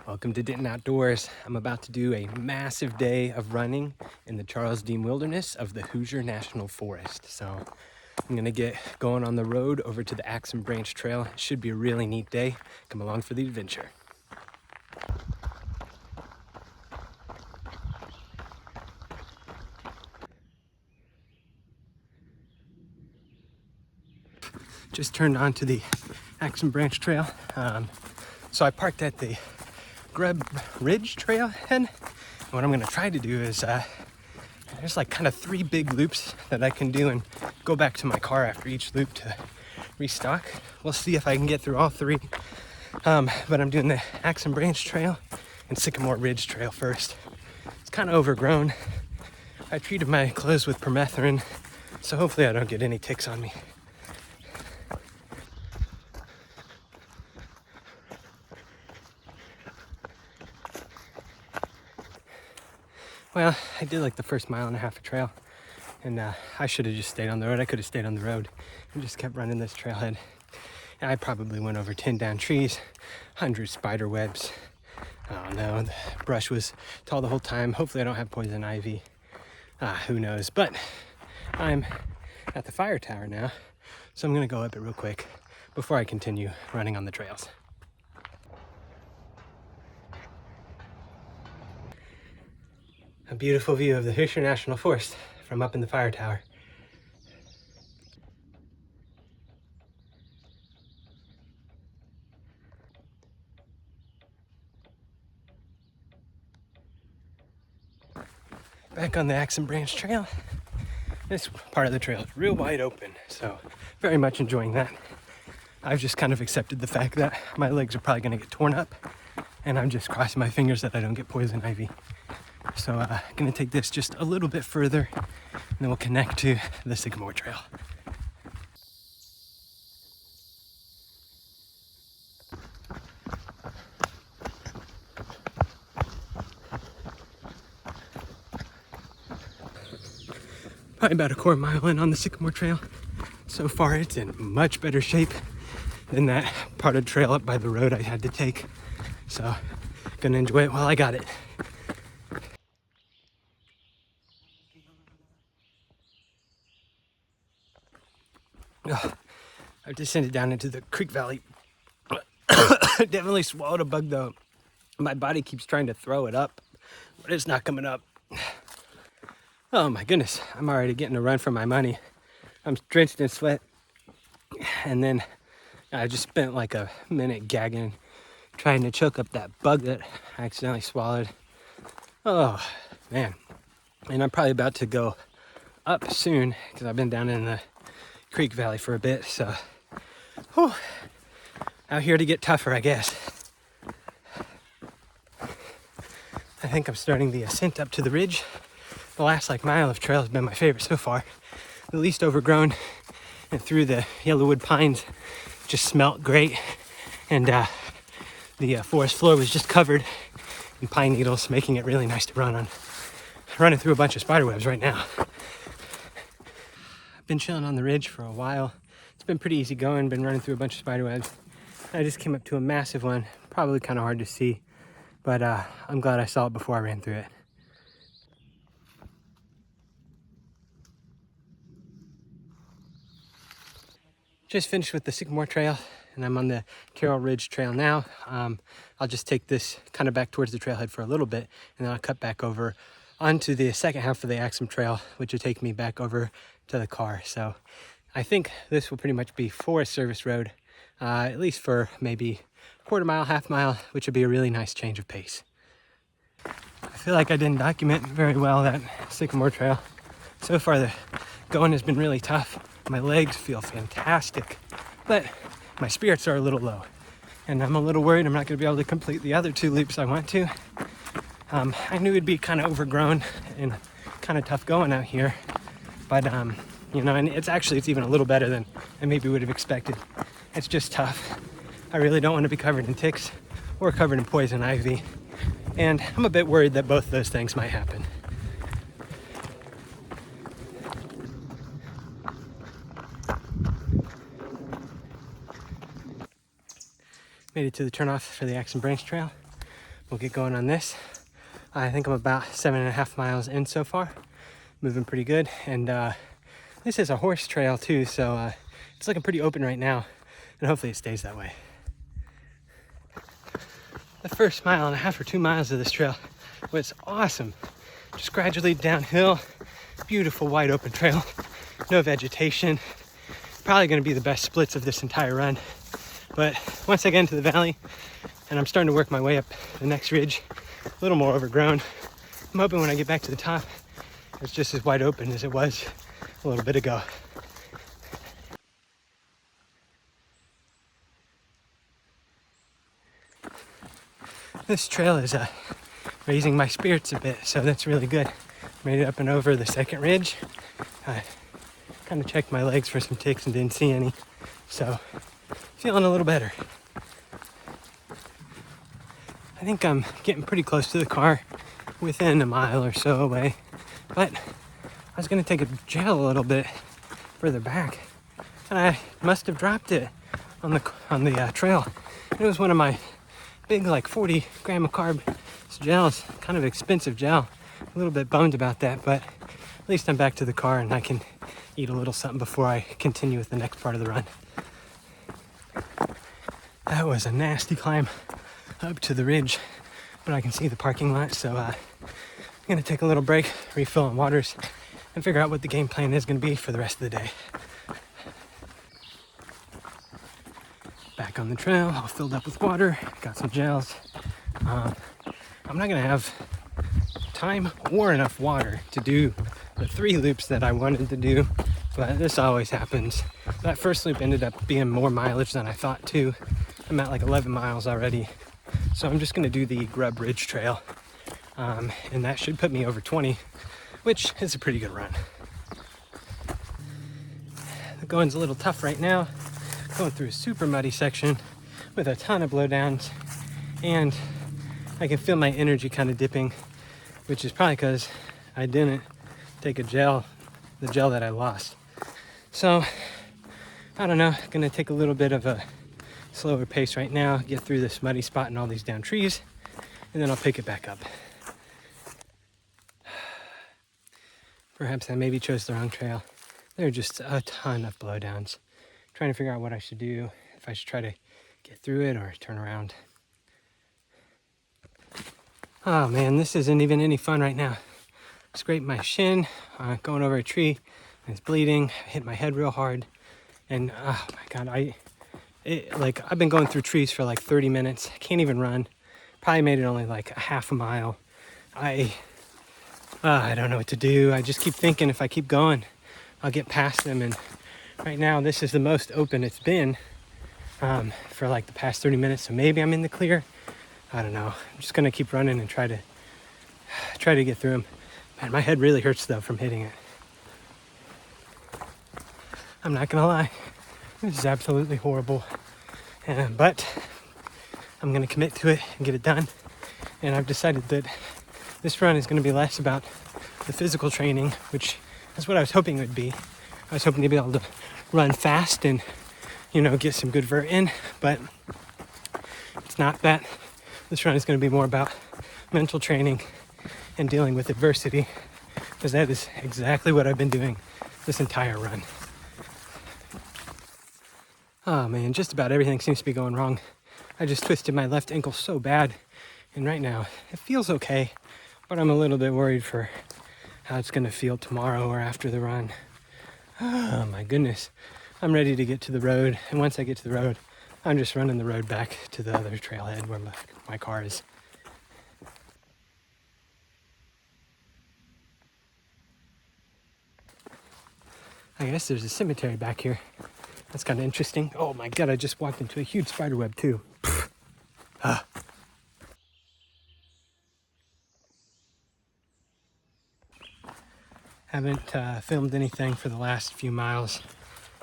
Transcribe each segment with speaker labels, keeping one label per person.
Speaker 1: Welcome to Denton Outdoors. I'm about to do a massive day of running in the Deam Wilderness of the Hoosier National Forest. So I'm gonna get going on the road over to the Axe and Branch Trail. It should be a really neat day. Come along for the adventure. Just turned onto the Axe and Branch Trail. So I parked at the Grub Ridge Trailhead. What I'm gonna try to do is there's like kind of 3 big loops that I can do and go back to my car after each loop to restock. We'll see if I can get through all 3. But I'm doing the Axe and Branch Trail and Sycamore Ridge Trail first. It's kind of overgrown. I treated my clothes with permethrin, so hopefully I don't get any ticks on me. Well, I did like the first 1.5 miles of trail, and I should have just stayed on the road. I could have stayed on the road and just kept running this trailhead. And I probably went over 10 down trees, 100 spider webs. I don't know, the brush was tall the whole time. Hopefully I don't have poison ivy. Who knows? But I'm at the fire tower now, so I'm gonna go up it real quick before I continue running on the trails. A beautiful view of the Hoosier National Forest from up in the fire tower. Back on the Axe and Branch Trail. This part of the trail is real wide open, so very much enjoying that. I've just kind of accepted the fact that my legs are probably gonna get torn up, and I'm just crossing my fingers that I don't get poison ivy. So gonna take this just a little bit further, and then we'll connect to the Sycamore Trail. Probably about a 1/4 mile in on the Sycamore Trail. So far it's in much better shape than that part of the trail up by the road I had to take. So gonna enjoy it while I got it. Oh, I've descended down into the creek valley. Definitely swallowed a bug though. My body keeps trying to throw it up, but it's not coming up. Oh my goodness, I'm already getting a run for my money. I'm drenched in sweat, and then I just spent like a minute gagging, trying to choke up that bug that I accidentally swallowed. Oh man, and I'm probably about to go up soon because I've been down in the creek valley for a bit, so whew, out here to get tougher, I guess. I think I'm starting the ascent up to the ridge. The last mile of trail has been my favorite so far. The least overgrown, and through the yellowwood pines just smelt great, and the forest floor was just covered in pine needles, making it really nice to run on. Running through a bunch of spider webs right now. I've been chilling on the ridge for a while. It's been pretty easy going, been running through a bunch of spider webs. I just came up to a massive one, probably kind of hard to see, but I'm glad I saw it before I ran through it. Just finished with the Sycamore Trail, and I'm on the Carroll Ridge Trail now. I'll just take this kind of back towards the trailhead for a little bit, and then I'll cut back over onto the second half of the Axe Trail, which will take me back over to the car. So I think this will pretty much be Forest Service Road, at least for maybe 1/4 mile, 1/2 mile, which would be a really nice change of pace. I feel like I didn't document very well that Sycamore Trail. So far the going has been really tough. My legs feel fantastic, but my spirits are a little low, and I'm a little worried I'm not going to be able to complete the other 2 loops I want to. I knew it'd be kind of overgrown and kind of tough going out here, but you know, and it's even a little better than I maybe would have expected. It's just tough. I really don't want to be covered in ticks or covered in poison ivy, and I'm a bit worried that both those things might happen. Made it to the turnoff for the Axe and Branch Trail. we'll get going on this. I think I'm about 7.5 miles in so far, moving pretty good. And this is a horse trail too, so it's looking pretty open right now, and hopefully it stays that way. The first 1.5 or 2 miles of this trail was awesome. Just gradually downhill, beautiful wide open trail, no vegetation. Probably going to be the best splits of this entire run. But once I get into the valley and I'm starting to work my way up the next ridge, a little more overgrown, I'm hoping when I get back to the top, it's just as wide open as it was a little bit ago. This trail is raising my spirits a bit, so that's really good. Made it up and over the second ridge. I kind of checked my legs for some ticks and didn't see any, so feeling a little better. I think I'm getting pretty close to the car, within a mile or so away, but I was going to take a gel a little bit further back, and I must have dropped it on the trail. It was one of my big, like 40 gram of carb gels, kind of expensive gel. A little bit bummed about that, but at least I'm back to the car and I can eat a little something before I continue with the next part of the run. That was a nasty climb up to the ridge, but I can see the parking lot, so I'm gonna take a little break, refill on waters, and figure out what the game plan is gonna be for the rest of the day. Back on the trail, all filled up with water, got some gels. I'm not gonna have time or enough water to do the 3 loops that I wanted to do, but this always happens. That first loop ended up being more mileage than I thought too. I'm at like 11 miles already. So I'm just gonna do the Grub Ridge Trail. And that should put me over 20, which is a pretty good run. The going's a little tough right now. Going through a super muddy section with a ton of blowdowns, and I can feel my energy kind of dipping, which is probably because I didn't take the gel that I lost. So I don't know, gonna take a little bit of a slower pace right now, get through this muddy spot and all these down trees, and then I'll pick it back up. Perhaps I maybe chose the wrong trail. There are just a ton of blowdowns. Trying to figure out what I should do, if I should try to get through it or turn around. Oh man, this isn't even any fun right now. Scraped my shin, going over a tree, and it's bleeding. I hit my head real hard, and oh my god, I've been going through trees for like 30 minutes. I can't even run. Probably made it only like a half a mile. I don't know what to do. I just keep thinking if I keep going, I'll get past them. And right now, this is the most open it's been for like the past 30 minutes. So maybe I'm in the clear. I don't know. I'm just gonna keep running and try to get through them. Man, my head really hurts though from hitting it. I'm not gonna lie. This is absolutely horrible. But I'm gonna commit to it and get it done. And I've decided that this run is gonna be less about the physical training, which is what I was hoping it would be. I was hoping to be able to run fast and, get some good vert in, but it's not that. This run is going to be more about mental training and dealing with adversity, because that is exactly what I've been doing this entire run. Oh man, just about everything seems to be going wrong. I just twisted my left ankle so bad, and right now it feels okay, but I'm a little bit worried for how it's going to feel tomorrow or after the run. Oh my goodness. I'm ready to get to the road, and once I get to the road, I'm just running the road back to the other trailhead where my car is. I guess there's a cemetery back here. That's kind of interesting. Oh my god, I just walked into a huge spider web too. Haven't filmed anything for the last few miles,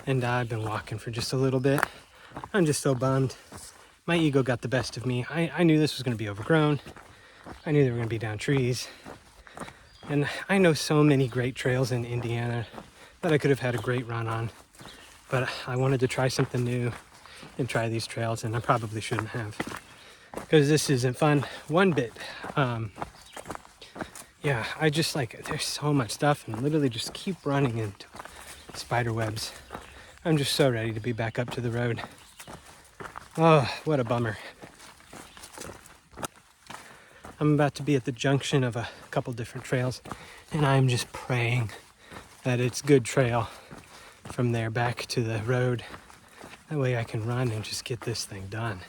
Speaker 1: and I've been walking for just a little bit. I'm just so bummed. My ego got the best of me. I knew this was going to be overgrown. I knew there were going to be down trees. And I know so many great trails in Indiana that I could have had a great run on. But I wanted to try something new and try these trails, and I probably shouldn't have. because this isn't fun one bit. Yeah, I just like, there's so much stuff and literally just keep running into spider webs. I'm just so ready to be back up to the road. Oh, what a bummer. I'm about to be at the junction of a couple different trails, and I'm just praying that it's good trail from there back to the road. That way I can run and just get this thing done.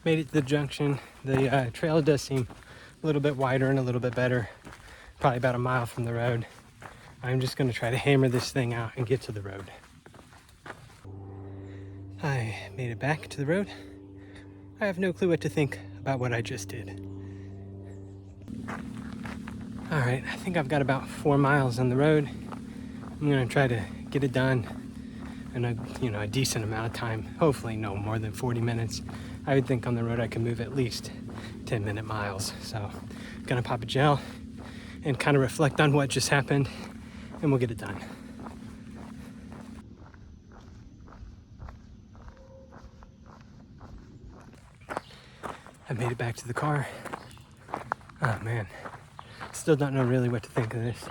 Speaker 1: Made it to the junction. The trail does seem a little bit wider and a little bit better, probably about a mile from the road. I'm just gonna try to hammer this thing out and get to the road. I made it back to the road. I have no clue what to think about what I just did. All right, I think I've got about 4 miles on the road. I'm gonna try to get it done in a decent amount of time. Hopefully no more than 40 minutes. I would think on the road I can move at least 10-minute miles. So I'm gonna pop a gel and kind of reflect on what just happened, and we'll get it done. I made it back to the car. Oh man, still don't know really what to think of this.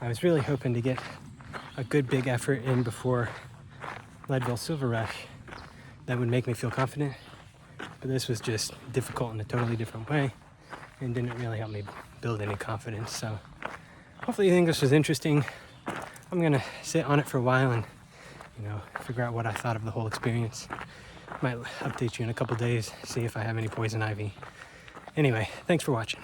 Speaker 1: I was really hoping to get a good big effort in before Leadville Silver Rush that would make me feel confident, but this was just difficult in a totally different way and didn't really help me build any confidence. So hopefully you think this was interesting. I'm gonna sit on it for a while and figure out what I thought of the whole experience. Might update you in a couple days, see if I have any poison ivy. Anyway, thanks for watching.